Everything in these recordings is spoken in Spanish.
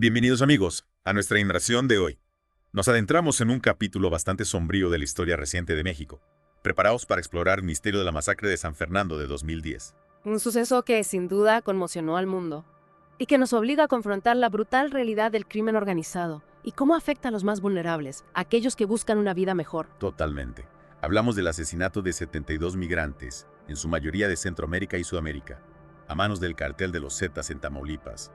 Bienvenidos amigos a nuestra inmersión de hoy. Nos adentramos en un capítulo bastante sombrío de la historia reciente de México. Preparaos para explorar el misterio de la masacre de San Fernando de 2010. Un suceso que sin duda conmocionó al mundo y que nos obliga a confrontar la brutal realidad del crimen organizado y cómo afecta a los más vulnerables, aquellos que buscan una vida mejor. Totalmente. Hablamos del asesinato de 72 migrantes, en su mayoría de Centroamérica y Sudamérica, a manos del cartel de los Zetas en Tamaulipas.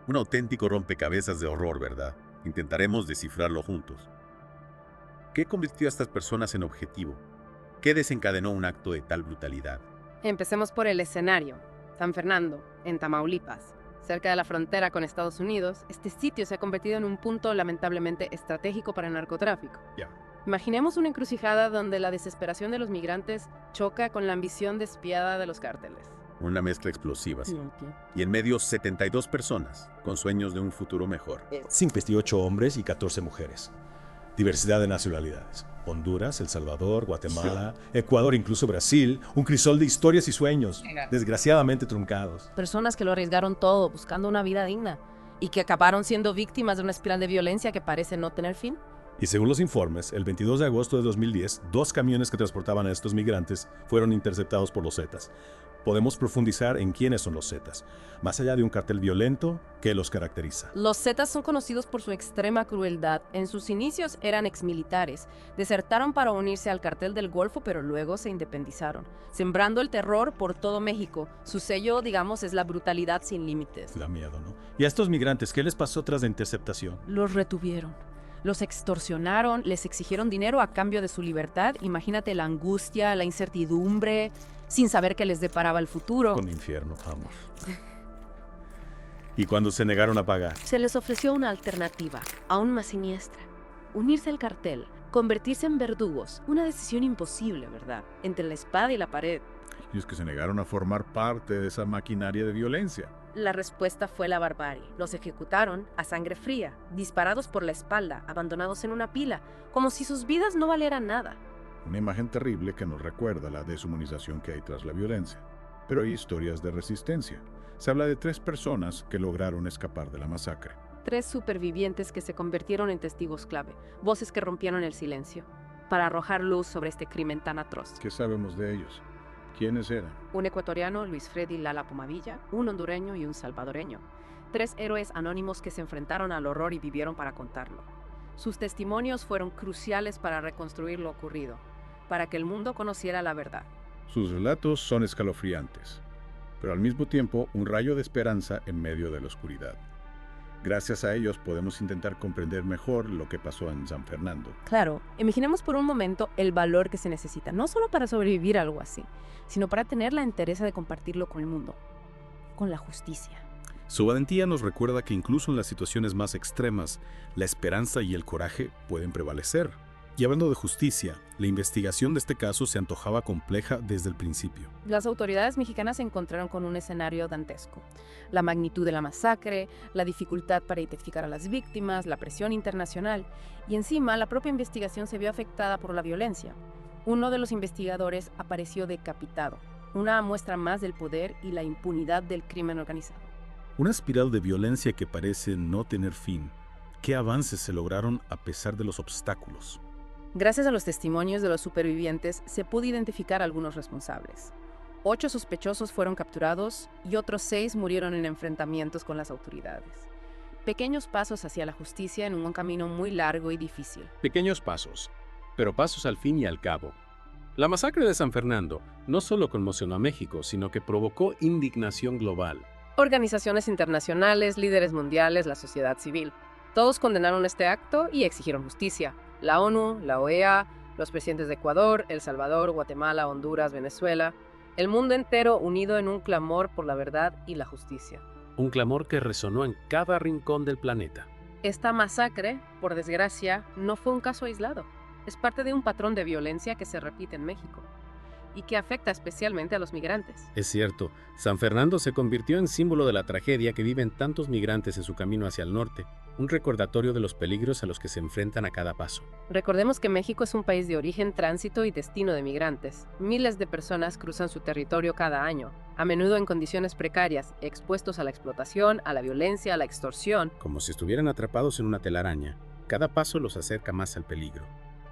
Un auténtico rompecabezas de horror, ¿verdad? Intentaremos descifrarlo juntos. ¿Qué convirtió a estas personas en objetivo? ¿Qué desencadenó un acto de tal brutalidad? Empecemos por el escenario. San Fernando, en Tamaulipas. Cerca de la frontera con Estados Unidos, este sitio se ha convertido en un punto lamentablemente estratégico para el narcotráfico. Imaginemos una encrucijada donde la desesperación de los migrantes choca con la ambición despiadada de los cárteles. Una mezcla explosiva, sí. Y en medio 72 personas, con sueños de un futuro mejor. 58 hombres y 14 mujeres. Diversidad de nacionalidades. Honduras, El Salvador, Guatemala, Ecuador, incluso Brasil. Un crisol de historias y sueños, desgraciadamente truncados. Personas que lo arriesgaron todo buscando una vida digna y que acabaron siendo víctimas de una espiral de violencia que parece no tener fin. Y según los informes, el 22 de agosto de 2010, 2 camiones que transportaban a estos migrantes fueron interceptados por los Zetas. Podemos profundizar en quiénes son los Zetas, más allá de un cartel violento que los caracteriza. Los Zetas son conocidos por su extrema crueldad. En sus inicios eran exmilitares. Desertaron para unirse al cartel del Golfo, pero luego se independizaron, sembrando el terror por todo México. Su sello, digamos, es la brutalidad sin límites. Da miedo, ¿no? ¿Y a estos migrantes qué les pasó tras la interceptación? Los retuvieron. Los extorsionaron, les exigieron dinero a cambio de su libertad. Imagínate la angustia, la incertidumbre, sin saber qué les deparaba el futuro. Con infierno, amor. ¿Y cuando se negaron a pagar? Se les ofreció una alternativa, aún más siniestra. Unirse al cartel, convertirse en verdugos. Una decisión imposible, ¿verdad? Entre la espada y la pared. Y es que se negaron a formar parte de esa maquinaria de violencia. La respuesta fue la barbarie. Los ejecutaron a sangre fría, disparados por la espalda, abandonados en una pila, como si sus vidas no valieran nada. Una imagen terrible que nos recuerda la deshumanización que hay tras la violencia. Pero hay historias de resistencia. Se habla de 3 personas que lograron escapar de la masacre. 3 supervivientes que se convirtieron en testigos clave, voces que rompieron el silencio, para arrojar luz sobre este crimen tan atroz. ¿Qué sabemos de ellos? ¿Quiénes eran? Un ecuatoriano, Luis Freddy Lala Pomavilla, un hondureño y un salvadoreño. 3 héroes anónimos que se enfrentaron al horror y vivieron para contarlo. Sus testimonios fueron cruciales para reconstruir lo ocurrido, para que el mundo conociera la verdad. Sus relatos son escalofriantes, pero al mismo tiempo un rayo de esperanza en medio de la oscuridad. Gracias a ellos podemos intentar comprender mejor lo que pasó en San Fernando. Claro, imaginemos por un momento el valor que se necesita, no solo para sobrevivir a algo así, sino para tener la entereza de compartirlo con el mundo, con la justicia. Su valentía nos recuerda que incluso en las situaciones más extremas, la esperanza y el coraje pueden prevalecer. Y hablando de justicia, la investigación de este caso se antojaba compleja desde el principio. Las autoridades mexicanas se encontraron con un escenario dantesco. La magnitud de la masacre, la dificultad para identificar a las víctimas, la presión internacional y encima la propia investigación se vio afectada por la violencia. Uno de los investigadores apareció decapitado, una muestra más del poder y la impunidad del crimen organizado. Una espiral de violencia que parece no tener fin. ¿Qué avances se lograron a pesar de los obstáculos? Gracias a los testimonios de los supervivientes, se pudo identificar a algunos responsables. 8 sospechosos fueron capturados y otros 6 murieron en enfrentamientos con las autoridades. Pequeños pasos hacia la justicia en un camino muy largo y difícil. Pequeños pasos, pero pasos al fin y al cabo. La masacre de San Fernando no solo conmocionó a México, sino que provocó indignación global. Organizaciones internacionales, líderes mundiales, la sociedad civil. Todos condenaron este acto y exigieron justicia. La ONU, la OEA, los presidentes de Ecuador, El Salvador, Guatemala, Honduras, Venezuela. El mundo entero unido en un clamor por la verdad y la justicia. Un clamor que resonó en cada rincón del planeta. Esta masacre, por desgracia, no fue un caso aislado. Es parte de un patrón de violencia que se repite en México. y que afecta especialmente a los migrantes. Es cierto, San Fernando se convirtió en símbolo de la tragedia que viven tantos migrantes en su camino hacia el norte, un recordatorio de los peligros a los que se enfrentan a cada paso. Recordemos que México es un país de origen, tránsito y destino de migrantes. Miles de personas cruzan su territorio cada año, a menudo en condiciones precarias, expuestos a la explotación, a la violencia, a la extorsión. Como si estuvieran atrapados en una telaraña, cada paso los acerca más al peligro.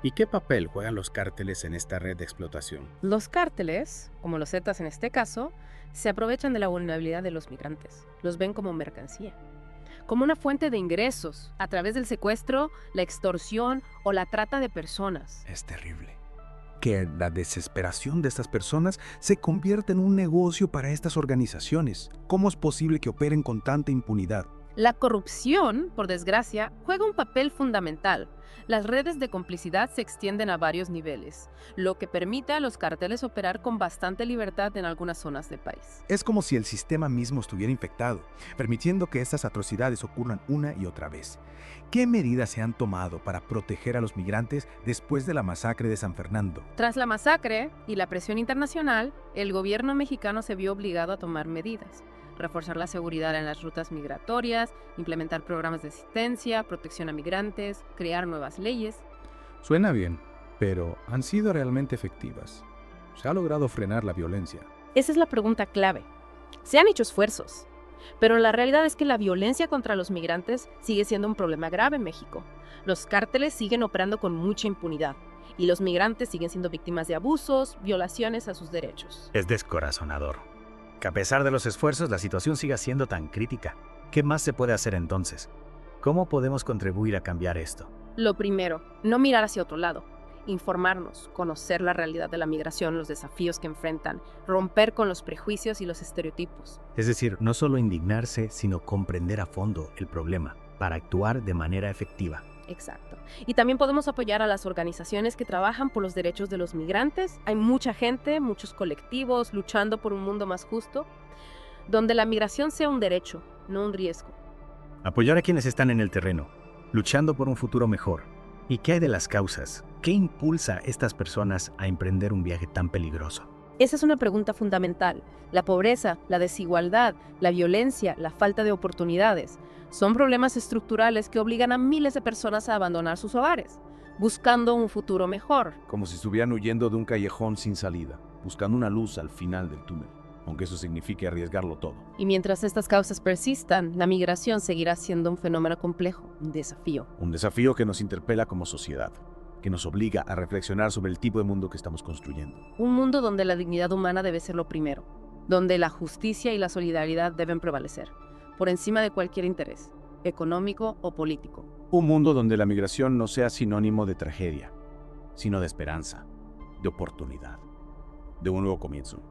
¿Y qué papel juegan los cárteles en esta red de explotación? Los cárteles, como los Zetas en este caso, se aprovechan de la vulnerabilidad de los migrantes. Los ven como mercancía, como una fuente de ingresos a través del secuestro, la extorsión o la trata de personas. Es terrible que la desesperación de estas personas se convierta en un negocio para estas organizaciones. ¿Cómo es posible que operen con tanta impunidad? La corrupción, por desgracia, juega un papel fundamental. Las redes de complicidad se extienden a varios niveles, lo que permite a los carteles operar con bastante libertad en algunas zonas del país. Es como si el sistema mismo estuviera infectado, permitiendo que estas atrocidades ocurran una y otra vez. ¿Qué medidas se han tomado para proteger a los migrantes después de la masacre de San Fernando? Tras la masacre y la presión internacional, el gobierno mexicano se vio obligado a tomar medidas. Reforzar la seguridad en las rutas migratorias, implementar programas de asistencia, protección a migrantes, crear nuevas leyes. Suena bien, pero ¿han sido realmente efectivas? ¿Se ha logrado frenar la violencia? Esa es la pregunta clave. Se han hecho esfuerzos, pero la realidad es que la violencia contra los migrantes sigue siendo un problema grave en México. Los cárteles siguen operando con mucha impunidad y los migrantes siguen siendo víctimas de abusos, violaciones a sus derechos. Es descorazonador que a pesar de los esfuerzos la situación siga siendo tan crítica. ¿Qué más se puede hacer entonces? ¿Cómo podemos contribuir a cambiar esto? Lo primero, no mirar hacia otro lado. Informarnos, conocer la realidad de la migración, los desafíos que enfrentan, romper con los prejuicios y los estereotipos. Es decir, no solo indignarse, sino comprender a fondo el problema para actuar de manera efectiva. Exacto. Y también podemos apoyar a las organizaciones que trabajan por los derechos de los migrantes. Hay mucha gente, muchos colectivos luchando por un mundo más justo, donde la migración sea un derecho, no un riesgo. Apoyar a quienes están en el terreno, luchando por un futuro mejor. ¿Y qué hay de las causas? ¿Qué impulsa a estas personas a emprender un viaje tan peligroso? Esa es una pregunta fundamental. La pobreza, la desigualdad, la violencia, la falta de oportunidades son problemas estructurales que obligan a miles de personas a abandonar sus hogares, buscando un futuro mejor. Como si estuvieran huyendo de un callejón sin salida, buscando una luz al final del túnel, aunque eso signifique arriesgarlo todo. Y mientras estas causas persistan, la migración seguirá siendo un fenómeno complejo, un desafío. Un desafío que nos interpela como sociedad, que nos obliga a reflexionar sobre el tipo de mundo que estamos construyendo. Un mundo donde la dignidad humana debe ser lo primero, donde la justicia y la solidaridad deben prevalecer, por encima de cualquier interés, económico o político. Un mundo donde la migración no sea sinónimo de tragedia, sino de esperanza, de oportunidad, de un nuevo comienzo.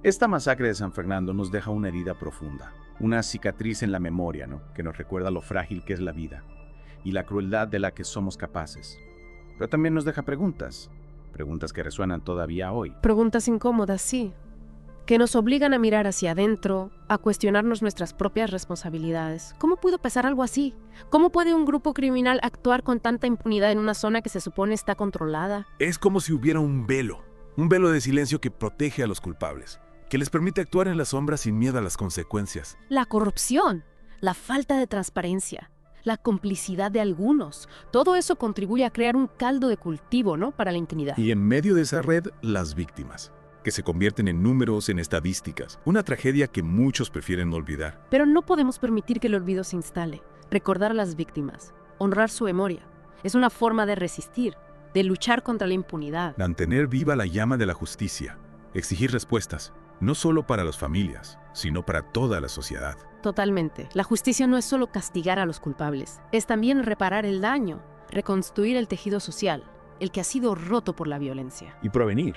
Esta masacre de San Fernando nos deja una herida profunda, una cicatriz en la memoria, que nos recuerda lo frágil que es la vida y la crueldad de la que somos capaces. Pero también nos deja preguntas que resuenan todavía hoy. Preguntas incómodas, sí, que nos obligan a mirar hacia adentro, a cuestionarnos nuestras propias responsabilidades. ¿Cómo pudo pasar algo así? ¿Cómo puede un grupo criminal actuar con tanta impunidad en una zona que se supone está controlada? Es como si hubiera un velo de silencio que protege a los culpables, que les permite actuar en la sombra sin miedo a las consecuencias. La corrupción, la falta de transparencia, la complicidad de algunos, todo eso contribuye a crear un caldo de cultivo, para la impunidad. Y en medio de esa red, las víctimas, que se convierten en números, en estadísticas. Una tragedia que muchos prefieren olvidar. Pero no podemos permitir que el olvido se instale. Recordar a las víctimas, honrar su memoria, es una forma de resistir, de luchar contra la impunidad. Mantener viva la llama de la justicia, exigir respuestas, no solo para las familias, sino para toda la sociedad. Totalmente. La justicia no es solo castigar a los culpables, es también reparar el daño, reconstruir el tejido social, el que ha sido roto por la violencia. Y prevenir,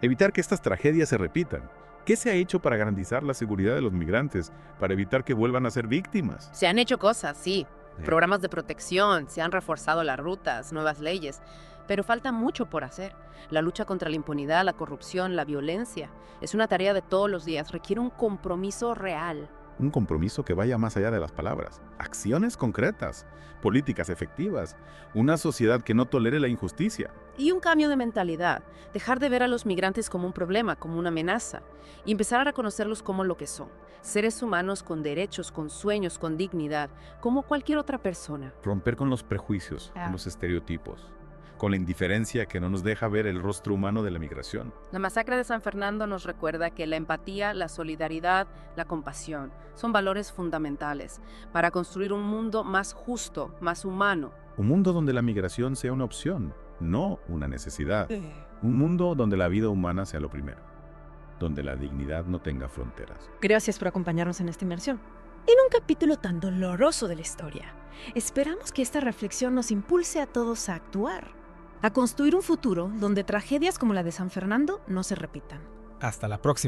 evitar que estas tragedias se repitan. ¿Qué se ha hecho para garantizar la seguridad de los migrantes, para evitar que vuelvan a ser víctimas? Se han hecho cosas, sí. Programas de protección, se han reforzado las rutas, nuevas leyes, pero falta mucho por hacer. La lucha contra la impunidad, la corrupción, la violencia, es una tarea de todos los días, requiere un compromiso real, Un compromiso que vaya más allá de las palabras. Acciones concretas, políticas efectivas, una sociedad que no tolere la injusticia. Y un cambio de mentalidad, dejar de ver a los migrantes como un problema, como una amenaza, y empezar a reconocerlos como lo que son, seres humanos con derechos, con sueños, con dignidad, como cualquier otra persona. Romper con los prejuicios, con los estereotipos, con la indiferencia que no nos deja ver el rostro humano de la migración. La masacre de San Fernando nos recuerda que la empatía, la solidaridad, la compasión son valores fundamentales para construir un mundo más justo, más humano. Un mundo donde la migración sea una opción, no una necesidad. Un mundo donde la vida humana sea lo primero, donde la dignidad no tenga fronteras. Gracias por acompañarnos en esta inmersión. En un capítulo tan doloroso de la historia, esperamos que esta reflexión nos impulse a todos a actuar, a construir un futuro donde tragedias como la de San Fernando no se repitan. Hasta la próxima.